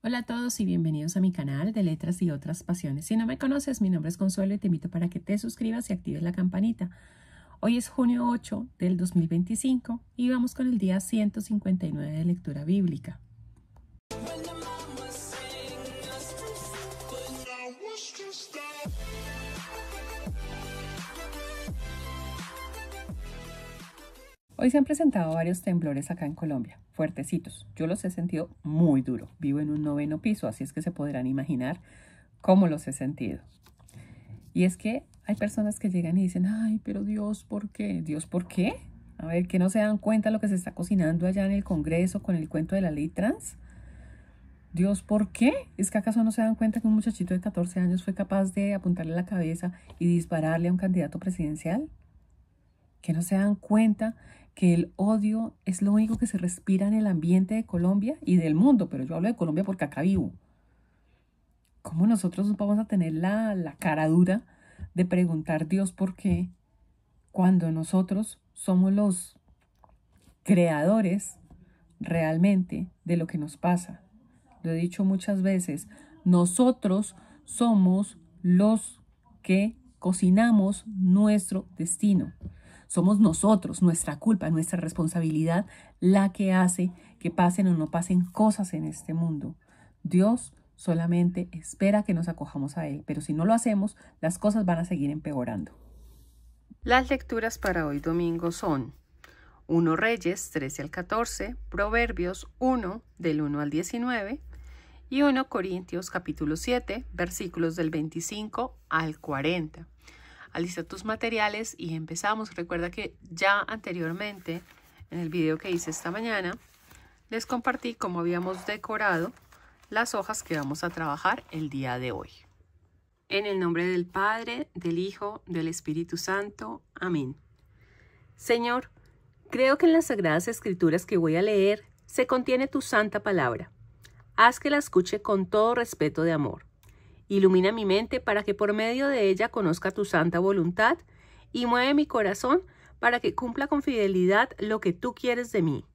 Hola a todos y bienvenidos a mi canal de Letras y otras pasiones. Si no me conoces, mi nombre es Consuelo y te invito para que te suscribas y actives la campanita. Hoy es junio 8 del 2025 y vamos con el día 159 de lectura bíblica. Hoy se han presentado varios temblores acá en Colombia, fuertecitos. Yo los he sentido muy duro. Vivo en un 9º piso, así es que se podrán imaginar cómo los he sentido. Y es que hay personas que llegan y dicen, ay, pero Dios, ¿por qué? ¿Dios por qué? A ver, ¿que no se dan cuenta de lo que se está cocinando allá en el Congreso con el cuento de la ley trans? ¿Dios por qué? ¿Es que acaso no se dan cuenta que un muchachito de 14 años fue capaz de apuntarle la cabeza y dispararle a un candidato presidencial? ¿Que no se dan cuenta que el odio es lo único que se respira en el ambiente de Colombia y del mundo? Pero yo hablo de Colombia porque acá vivo. ¿Cómo nosotros vamos a tener la cara dura de preguntar Dios por qué cuando nosotros somos los creadores realmente de lo que nos pasa? Lo he dicho muchas veces, nosotros somos los que cocinamos nuestro destino. Somos nosotros, nuestra culpa, nuestra responsabilidad, la que hace que pasen o no pasen cosas en este mundo. Dios solamente espera que nos acojamos a Él, pero si no lo hacemos, las cosas van a seguir empeorando. Las lecturas para hoy domingo son 1 Reyes 13 al 14, Proverbios 1 del 1 al 19 y 1 Corintios capítulo 7, versículos del 25 al 40. Alista tus materiales y empezamos. Recuerda que ya anteriormente, en el video que hice esta mañana, les compartí cómo habíamos decorado las hojas que vamos a trabajar el día de hoy. En el nombre del Padre, del Hijo, del Espíritu Santo. Amén. Señor, creo que en las Sagradas Escrituras que voy a leer se contiene tu santa palabra. Haz que la escuche con todo respeto de amor. Ilumina mi mente para que por medio de ella conozca tu santa voluntad y mueve mi corazón para que cumpla con fidelidad lo que tú quieres de mí.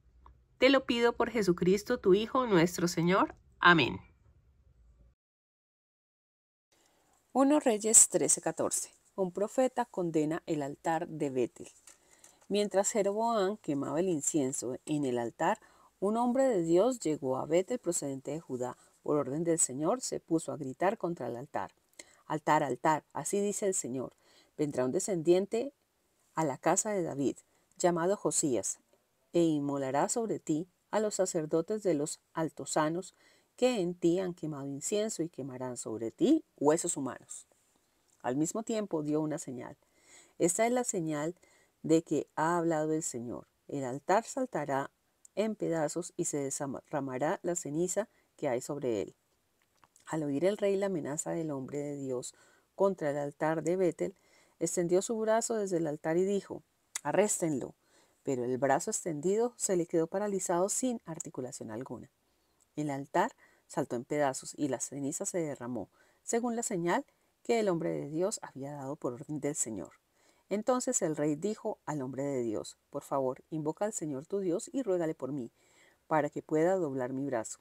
Te lo pido por Jesucristo, tu Hijo, nuestro Señor. Amén. 1 Reyes 13:14. Un profeta condena el altar de Betel. Mientras Jeroboam quemaba el incienso en el altar, un hombre de Dios llegó a Betel procedente de Judá. Por orden del Señor se puso a gritar contra el altar. Altar, altar, así dice el Señor. Vendrá un descendiente a la casa de David, llamado Josías, e inmolará sobre ti a los sacerdotes de los altosanos que en ti han quemado incienso y quemarán sobre ti huesos humanos. Al mismo tiempo dio una señal. Esta es la señal de que ha hablado el Señor. El altar saltará en pedazos y se desarmará la ceniza que hay sobre él. Al oír el rey la amenaza del hombre de Dios contra el altar de Betel, extendió su brazo desde el altar y dijo, arréstenlo. Pero el brazo extendido se le quedó paralizado sin articulación alguna. El altar saltó en pedazos y la ceniza se derramó, según la señal que el hombre de Dios había dado por orden del Señor. Entonces el rey dijo al hombre de Dios, por favor, invoca al Señor tu Dios y ruégale por mí, para que pueda doblar mi brazo.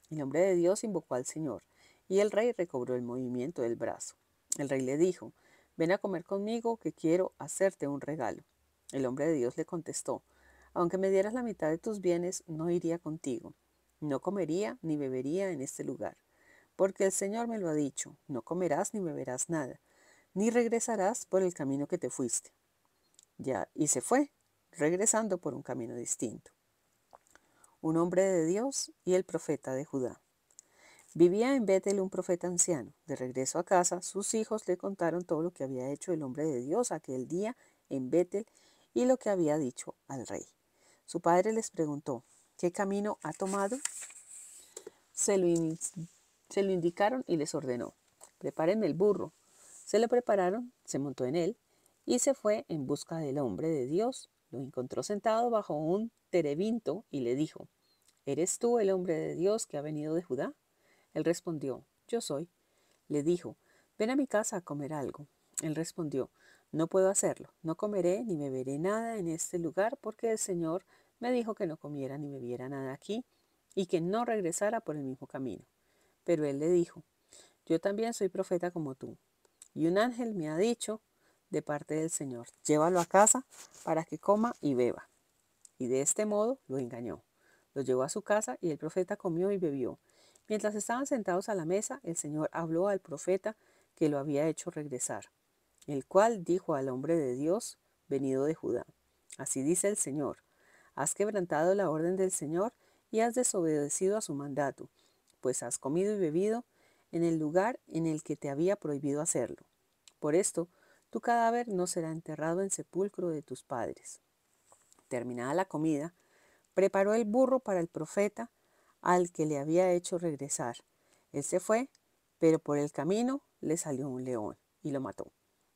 El hombre de Dios invocó al Señor, y el rey recobró el movimiento del brazo. El rey le dijo, ven a comer conmigo, que quiero hacerte un regalo. El hombre de Dios le contestó, aunque me dieras la mitad de tus bienes, no iría contigo. No comería ni bebería en este lugar, porque el Señor me lo ha dicho, no comerás ni beberás nada, ni regresarás por el camino que te fuiste. Ya, y se fue, regresando por un camino distinto. Un hombre de Dios y el profeta de Judá. Vivía en Betel un profeta anciano. De regreso a casa, sus hijos le contaron todo lo que había hecho el hombre de Dios aquel día en Betel y lo que había dicho al rey. Su padre les preguntó, ¿qué camino ha tomado? Se lo indicaron y les ordenó, prepárenme el burro. Se lo prepararon, se montó en él y se fue en busca del hombre de Dios. Lo encontró sentado bajo un terebinto y le dijo, ¿eres tú el hombre de Dios que ha venido de Judá? Él respondió, yo soy. Le dijo, ven a mi casa a comer algo. Él respondió, no puedo hacerlo, no comeré ni beberé nada en este lugar porque el Señor me dijo que no comiera ni bebiera nada aquí y que no regresara por el mismo camino. Pero él le dijo: yo también soy profeta como tú, y un ángel me ha dicho de parte del Señor: llévalo a casa para que coma y beba. Y de este modo lo engañó. Lo llevó a su casa y el profeta comió y bebió. Mientras estaban sentados a la mesa, el Señor habló al profeta que lo había hecho regresar, el cual dijo al hombre de Dios venido de Judá: así dice el Señor: has quebrantado la orden del Señor y has desobedecido a su mandato, pues has comido y bebido en el lugar en el que te había prohibido hacerlo. Por esto, tu cadáver no será enterrado en sepulcro de tus padres. Terminada la comida, preparó el burro para el profeta al que le había hecho regresar. Él se fue, pero por el camino le salió un león y lo mató,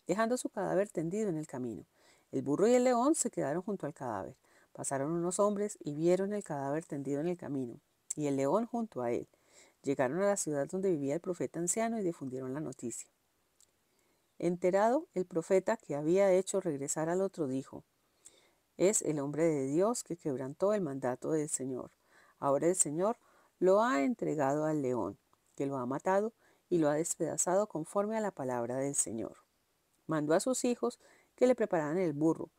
dejando su cadáver tendido en el camino. El burro y el león se quedaron junto al cadáver. Pasaron unos hombres y vieron el cadáver tendido en el camino, y el león junto a él. Llegaron a la ciudad donde vivía el profeta anciano y difundieron la noticia. Enterado el profeta que había hecho regresar al otro, dijo: es el hombre de Dios que quebrantó el mandato del Señor. Ahora el Señor lo ha entregado al león, que lo ha matado y lo ha despedazado conforme a la palabra del Señor. Mandó a sus hijos que le prepararan el burro,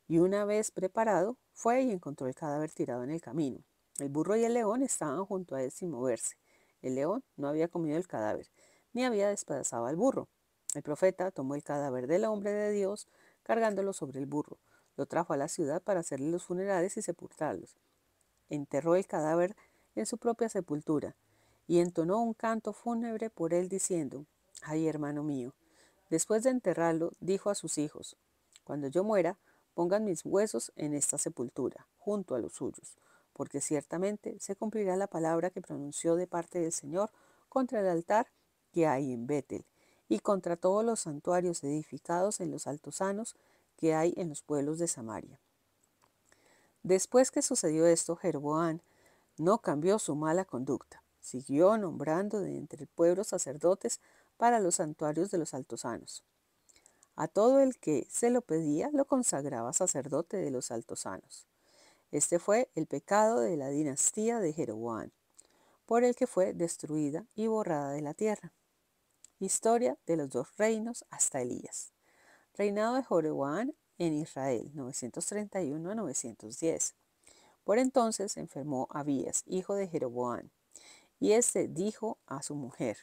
y una vez preparado, fue y encontró el cadáver tirado en el camino. El burro y el león estaban junto a él sin moverse. El león no había comido el cadáver, ni había despedazado al burro. El profeta tomó el cadáver del hombre de Dios, cargándolo sobre el burro. Lo trajo a la ciudad para hacerle los funerales y sepultarlos. Enterró el cadáver en su propia sepultura y entonó un canto fúnebre por él diciendo: ay, hermano mío. Después de enterrarlo, dijo a sus hijos: cuando yo muera, pongan mis huesos en esta sepultura, junto a los suyos, porque ciertamente se cumplirá la palabra que pronunció de parte del Señor contra el altar que hay en Betel, y contra todos los santuarios edificados en los altosanos que hay en los pueblos de Samaria. Después que sucedió esto, Jeroboam no cambió su mala conducta. Siguió nombrando de entre el pueblo sacerdotes para los santuarios de los altosanos. A todo el que se lo pedía lo consagraba sacerdote de los altosanos. Este fue el pecado de la dinastía de Jeroboam, por el que fue destruida y borrada de la tierra. Historia de los dos reinos hasta Elías. Reinado de Jeroboam en Israel, 931 a 910. Por entonces enfermó Abías, hijo de Jeroboam, y éste dijo a su mujer: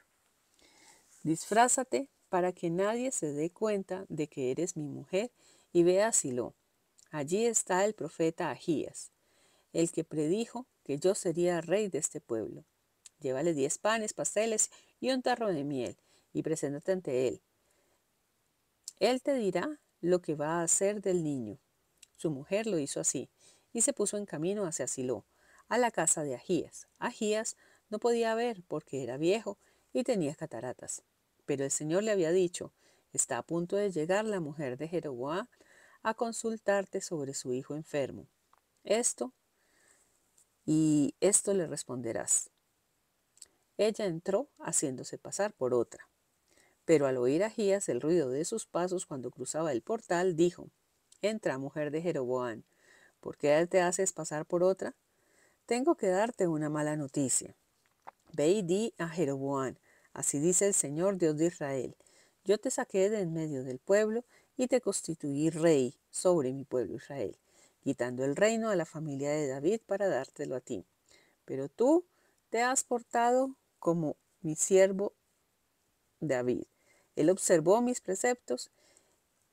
disfrázate para que nadie se dé cuenta de que eres mi mujer, y ve a Silo. Allí está el profeta Ahías, el que predijo que yo sería rey de este pueblo. Llévale 10 panes, pasteles y un tarro de miel, y preséntate ante él. Él te dirá lo que va a hacer del niño. Su mujer lo hizo así, y se puso en camino hacia Silo, a la casa de Ahías. Ahías no podía ver porque era viejo y tenía cataratas. Pero el Señor le había dicho: está a punto de llegar la mujer de Jeroboam a consultarte sobre su hijo enfermo. Esto le responderás. Ella entró haciéndose pasar por otra. Pero al oír Ahías el ruido de sus pasos cuando cruzaba el portal, dijo: entra, mujer de Jeroboam, ¿por qué te haces pasar por otra? Tengo que darte una mala noticia. Ve y di a Jeroboam: así dice el Señor Dios de Israel: yo te saqué de en medio del pueblo y te constituí rey sobre mi pueblo Israel, quitando el reino a la familia de David para dártelo a ti. Pero tú te has portado como mi siervo David. Él observó mis preceptos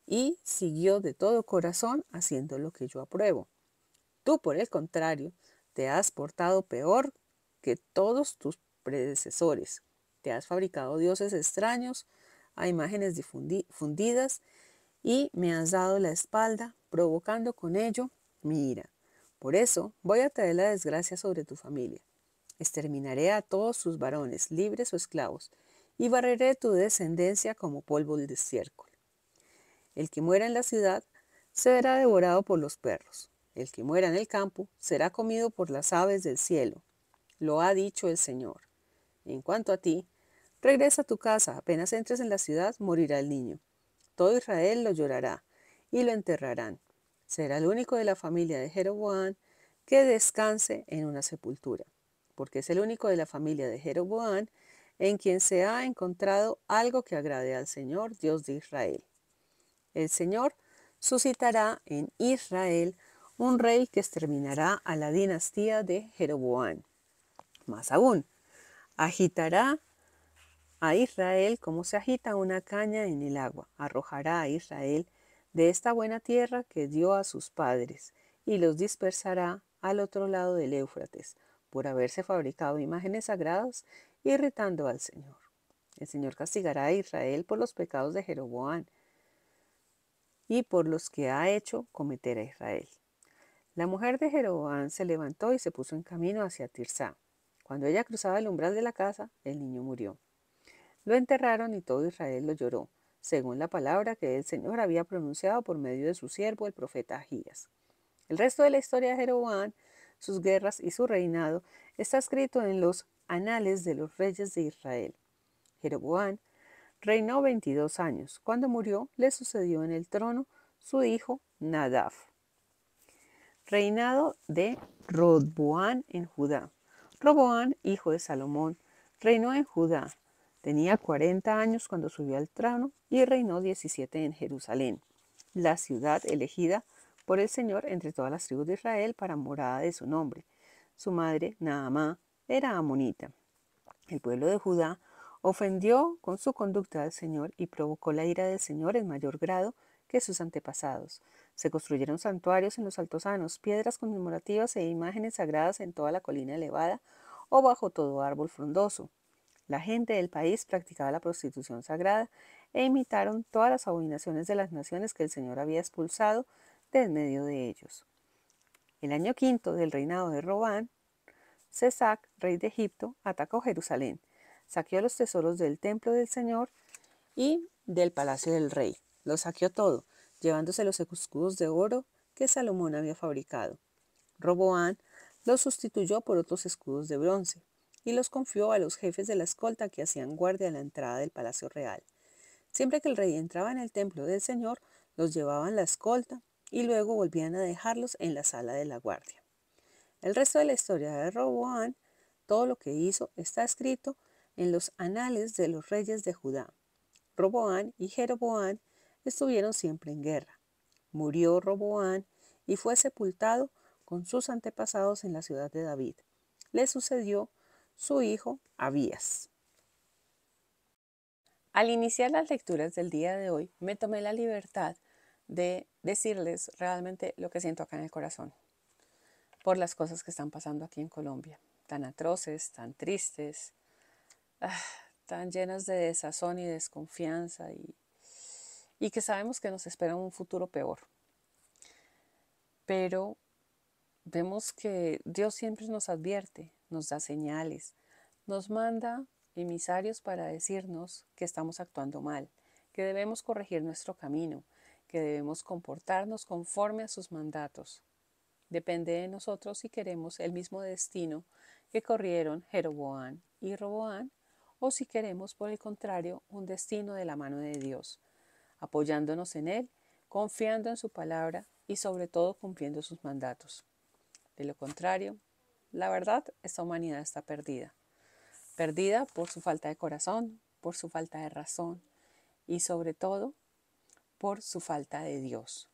y siguió de todo corazón haciendo lo que yo apruebo. Tú, por el contrario, te has portado peor que todos tus predecesores. Te has fabricado dioses extraños a imágenes fundidas y me has dado la espalda, provocando con ello mi ira. Por eso voy a traer la desgracia sobre tu familia. Exterminaré a todos sus varones, libres o esclavos, y barreré tu descendencia como polvo del estiércol. El que muera en la ciudad será devorado por los perros. El que muera en el campo será comido por las aves del cielo. Lo ha dicho el Señor. En cuanto a ti, regresa a tu casa. Apenas entres en la ciudad, morirá el niño. Todo Israel lo llorará y lo enterrarán. Será el único de la familia de Jeroboam que descanse en una sepultura, porque es el único de la familia de Jeroboam en quien se ha encontrado algo que agrade al Señor, Dios de Israel. El Señor suscitará en Israel un rey que exterminará a la dinastía de Jeroboam. Más aún, agitará a Israel como se agita una caña en el agua. Arrojará a Israel de esta buena tierra que dio a sus padres y los dispersará al otro lado del Éufrates por haberse fabricado imágenes sagradas, irritando al Señor. El Señor castigará a Israel por los pecados de Jeroboam y por los que ha hecho cometer a Israel. La mujer de Jeroboam se levantó y se puso en camino hacia Tirsá. Cuando ella cruzaba el umbral de la casa, el niño murió. Lo enterraron y todo Israel lo lloró, según la palabra que el Señor había pronunciado por medio de su siervo, el profeta Ahías. El resto de la historia de Jeroboam, sus guerras y su reinado está escrito en los anales de los reyes de Israel. Jeroboam reinó 22 años. Cuando murió, le sucedió en el trono su hijo Nadab. Reinado de Roboam en Judá. Roboam, hijo de Salomón, reinó en Judá. Tenía 40 años cuando subió al trono y reinó 17 en Jerusalén, la ciudad elegida por el Señor entre todas las tribus de Israel para morada de su nombre. Su madre, Naamá, era amonita. El pueblo de Judá ofendió con su conducta al Señor y provocó la ira del Señor en mayor grado que sus antepasados. Se construyeron santuarios en los altosanos, piedras conmemorativas e imágenes sagradas en toda la colina elevada o bajo todo árbol frondoso. La gente del país practicaba la prostitución sagrada e imitaron todas las abominaciones de las naciones que el Señor había expulsado de en medio de ellos. El año quinto del reinado de Robán, Sesac, rey de Egipto, atacó Jerusalén, saqueó los tesoros del templo del Señor y del palacio del rey. Lo saqueó todo, llevándose los escudos de oro que Salomón había fabricado. Roboán los sustituyó por otros escudos de bronce y los confió a los jefes de la escolta que hacían guardia a la entrada del palacio real. Siempre que el rey entraba en el templo del Señor, los llevaban la escolta y luego volvían a dejarlos en la sala de la guardia. El resto de la historia de Roboán, todo lo que hizo, está escrito en los anales de los reyes de Judá. Roboán y Jeroboán estuvieron siempre en guerra. Murió Roboán y fue sepultado con sus antepasados en la ciudad de David. Le sucedió su hijo Abías. Al iniciar las lecturas del día de hoy, me tomé la libertad de decirles realmente lo que siento acá en el corazón por las cosas que están pasando aquí en Colombia, tan atroces, tan tristes, tan llenas de desazón y desconfianza y que sabemos que nos espera un futuro peor. Pero vemos que Dios siempre nos advierte, nos da señales, nos manda emisarios para decirnos que estamos actuando mal, que debemos corregir nuestro camino, que debemos comportarnos conforme a sus mandatos. Depende de nosotros si queremos el mismo destino que corrieron Jeroboam y Roboam o si queremos, por el contrario, un destino de la mano de Dios, apoyándonos en Él, confiando en su palabra y sobre todo cumpliendo sus mandatos. De lo contrario, la verdad, esta humanidad está perdida. Perdida por su falta de corazón, por su falta de razón y sobre todo por su falta de Dios.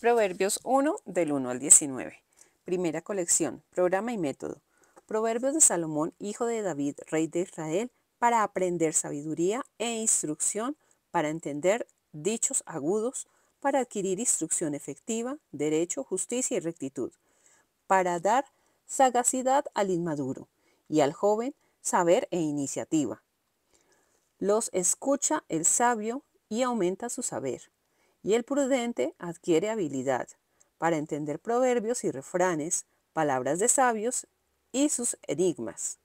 Proverbios 1 del 1 al 19. Primera colección, programa y método. Proverbios de Salomón, hijo de David, rey de Israel, para aprender sabiduría e instrucción, para entender dichos agudos, para adquirir instrucción efectiva, derecho, justicia y rectitud, para dar sagacidad al inmaduro y al joven saber e iniciativa. Los escucha el sabio y aumenta su saber, y el prudente adquiere habilidad para entender proverbios y refranes, palabras de sabios y sus enigmas.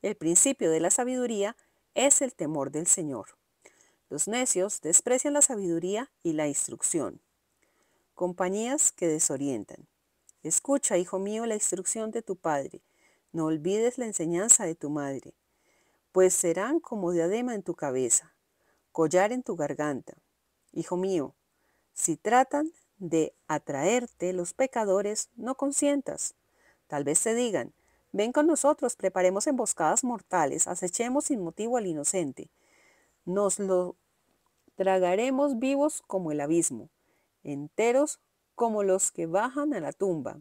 El principio de la sabiduría es el temor del Señor. Los necios desprecian la sabiduría y la instrucción. Compañías que desorientan. Escucha, hijo mío, la instrucción de tu padre. No olvides la enseñanza de tu madre, pues serán como diadema en tu cabeza, collar en tu garganta. Hijo mío, si tratan de atraerte los pecadores, no consientas. Tal vez te digan, Ven con nosotros, preparemos emboscadas mortales, acechemos sin motivo al inocente. Nos lo tragaremos vivos como el abismo, enteros como los que bajan a la tumba.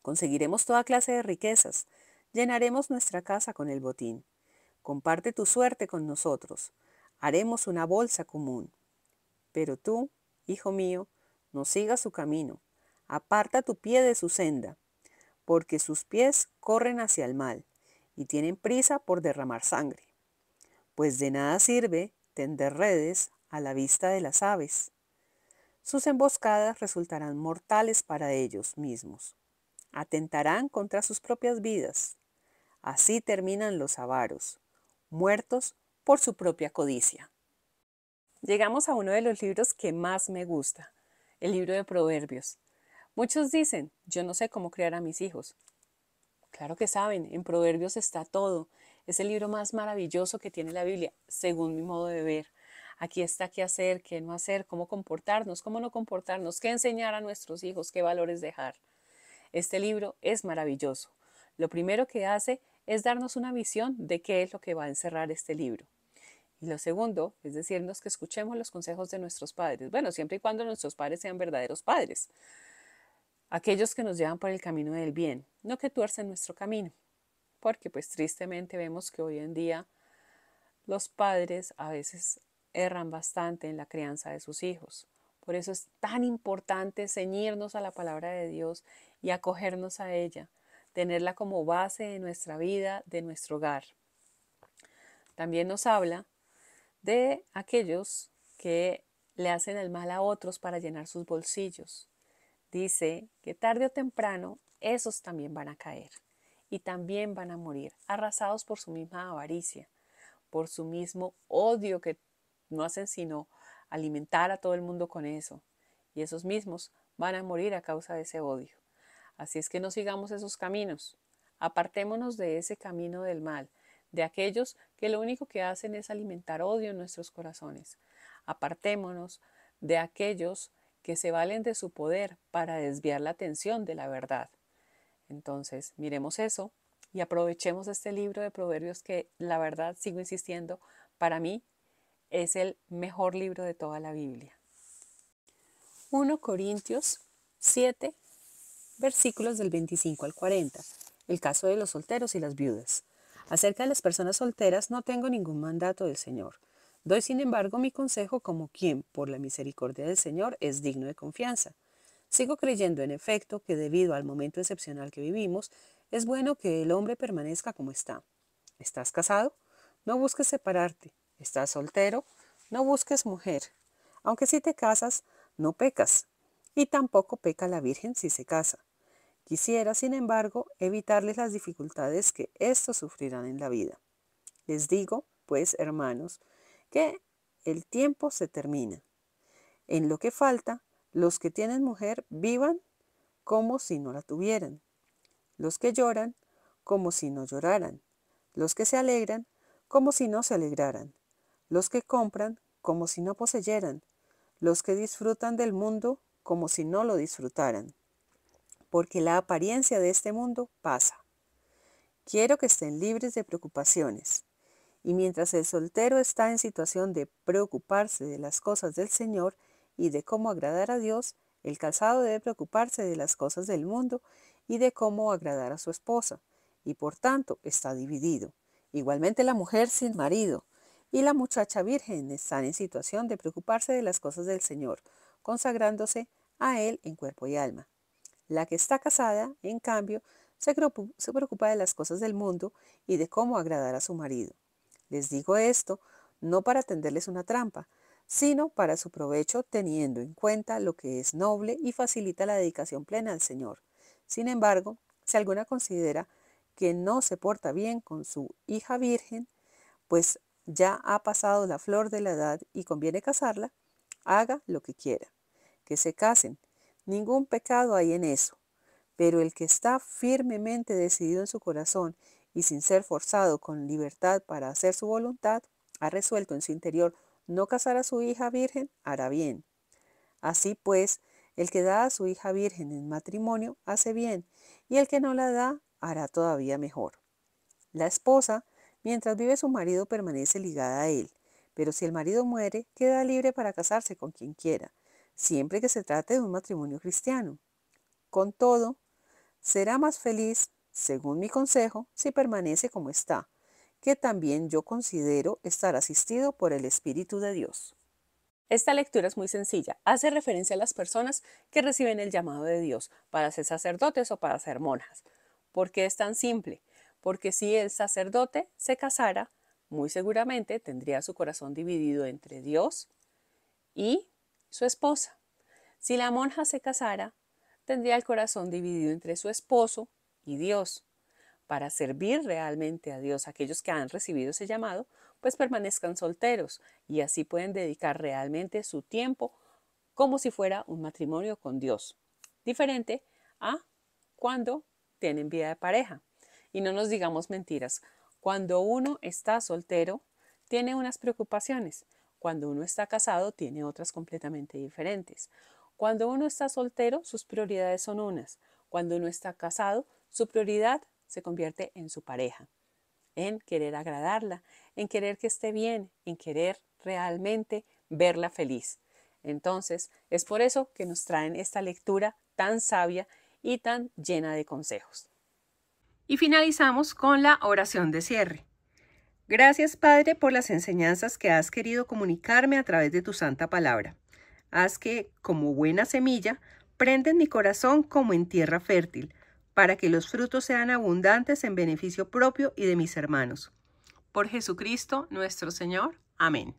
Conseguiremos toda clase de riquezas, llenaremos nuestra casa con el botín. Comparte tu suerte con nosotros, haremos una bolsa común. Pero tú, hijo mío, no sigas su camino, aparta tu pie de su senda, porque sus pies corren hacia el mal y tienen prisa por derramar sangre. Pues de nada sirve tender redes a la vista de las aves. Sus emboscadas resultarán mortales para ellos mismos. Atentarán contra sus propias vidas. Así terminan los avaros, muertos por su propia codicia. Llegamos a uno de los libros que más me gusta, el libro de Proverbios. Muchos dicen, yo no sé cómo criar a mis hijos. Claro que saben, en Proverbios está todo. Es el libro más maravilloso que tiene la Biblia, según mi modo de ver. Aquí está qué hacer, qué no hacer, cómo comportarnos, cómo no comportarnos, qué enseñar a nuestros hijos, qué valores dejar. Este libro es maravilloso. Lo primero que hace es darnos una visión de qué es lo que va a encerrar este libro. Y lo segundo es decirnos que escuchemos los consejos de nuestros padres. Bueno, siempre y cuando nuestros padres sean verdaderos padres. Aquellos que nos llevan por el camino del bien, no que tuercen nuestro camino. Porque pues tristemente vemos que hoy en día los padres a veces erran bastante en la crianza de sus hijos. Por eso es tan importante ceñirnos a la palabra de Dios y acogernos a ella, tenerla como base de nuestra vida, de nuestro hogar. También nos habla de aquellos que le hacen el mal a otros para llenar sus bolsillos. Dice que tarde o temprano esos también van a caer y también van a morir, arrasados por su misma avaricia, por su mismo odio que no hacen sino alimentar a todo el mundo con eso. Y esos mismos van a morir a causa de ese odio. Así es que no sigamos esos caminos. Apartémonos de ese camino del mal, de aquellos que lo único que hacen es alimentar odio en nuestros corazones. Apartémonos de aquellos que se valen de su poder para desviar la atención de la verdad. Entonces, miremos eso y aprovechemos este libro de Proverbios que, la verdad, sigo insistiendo, para mí es el mejor libro de toda la Biblia. 1 Corintios 7, versículos del 25 al 40. El caso de los solteros y las viudas. Acerca de las personas solteras no tengo ningún mandato del Señor. Doy, sin embargo, mi consejo como quien, por la misericordia del Señor, es digno de confianza. Sigo creyendo, en efecto, que debido al momento excepcional que vivimos, es bueno que el hombre permanezca como está. ¿Estás casado? No busques separarte. ¿Estás soltero? No busques mujer. Aunque si te casas, no pecas. Y tampoco peca la virgen si se casa. Quisiera, sin embargo, evitarles las dificultades que éstos sufrirán en la vida. Les digo, pues, hermanos, que el tiempo se termina. En lo que falta, los que tienen mujer vivan como si no la tuvieran. Los que lloran, como si no lloraran. Los que se alegran, como si no se alegraran. Los que compran, como si no poseyeran. Los que disfrutan del mundo, como si no lo disfrutaran. Porque la apariencia de este mundo pasa. Quiero que estén libres de preocupaciones. Y mientras el soltero está en situación de preocuparse de las cosas del Señor y de cómo agradar a Dios, el casado debe preocuparse de las cosas del mundo y de cómo agradar a su esposa, y por tanto está dividido. Igualmente la mujer sin marido y la muchacha virgen están en situación de preocuparse de las cosas del Señor, consagrándose a Él en cuerpo y alma. La que está casada, en cambio, se preocupa de las cosas del mundo y de cómo agradar a su marido. Les digo esto no para tenderles una trampa, sino para su provecho, teniendo en cuenta lo que es noble y facilita la dedicación plena al Señor. Sin embargo, si alguna considera que no se porta bien con su hija virgen, pues ya ha pasado la flor de la edad y conviene casarla, haga lo que quiera. Que se casen, ningún pecado hay en eso. Pero el que está firmemente decidido en su corazón y sin ser forzado con libertad para hacer su voluntad, ha resuelto en su interior no casar a su hija virgen, hará bien. Así pues, el que da a su hija virgen en matrimonio hace bien, y el que no la da hará todavía mejor. La esposa, mientras vive su marido, permanece ligada a él, pero si el marido muere, queda libre para casarse con quien quiera, siempre que se trate de un matrimonio cristiano. Con todo, será más feliz, según mi consejo, si permanece como está, que también yo considero estar asistido por el Espíritu de Dios. Esta lectura es muy sencilla. Hace referencia a las personas que reciben el llamado de Dios para ser sacerdotes o para ser monjas. ¿Por qué es tan simple? Porque si el sacerdote se casara, muy seguramente tendría su corazón dividido entre Dios y su esposa. Si la monja se casara, tendría el corazón dividido entre su esposo y Dios. Para servir realmente a Dios, aquellos que han recibido ese llamado, pues permanezcan solteros y así pueden dedicar realmente su tiempo como si fuera un matrimonio con Dios. Diferente a cuando tienen vida de pareja. Y no nos digamos mentiras. Cuando uno está soltero, tiene unas preocupaciones. Cuando uno está casado, tiene otras completamente diferentes. Cuando uno está soltero, sus prioridades son unas. Cuando uno está casado, su prioridad se convierte en su pareja, en querer agradarla, en querer que esté bien, en querer realmente verla feliz. Entonces, es por eso que nos traen esta lectura tan sabia y tan llena de consejos. Y finalizamos con la oración de cierre. Gracias, Padre, por las enseñanzas que has querido comunicarme a través de tu santa palabra. Haz que, como buena semilla, prenda en mi corazón como en tierra fértil, para que los frutos sean abundantes en beneficio propio y de mis hermanos. Por Jesucristo nuestro Señor. Amén.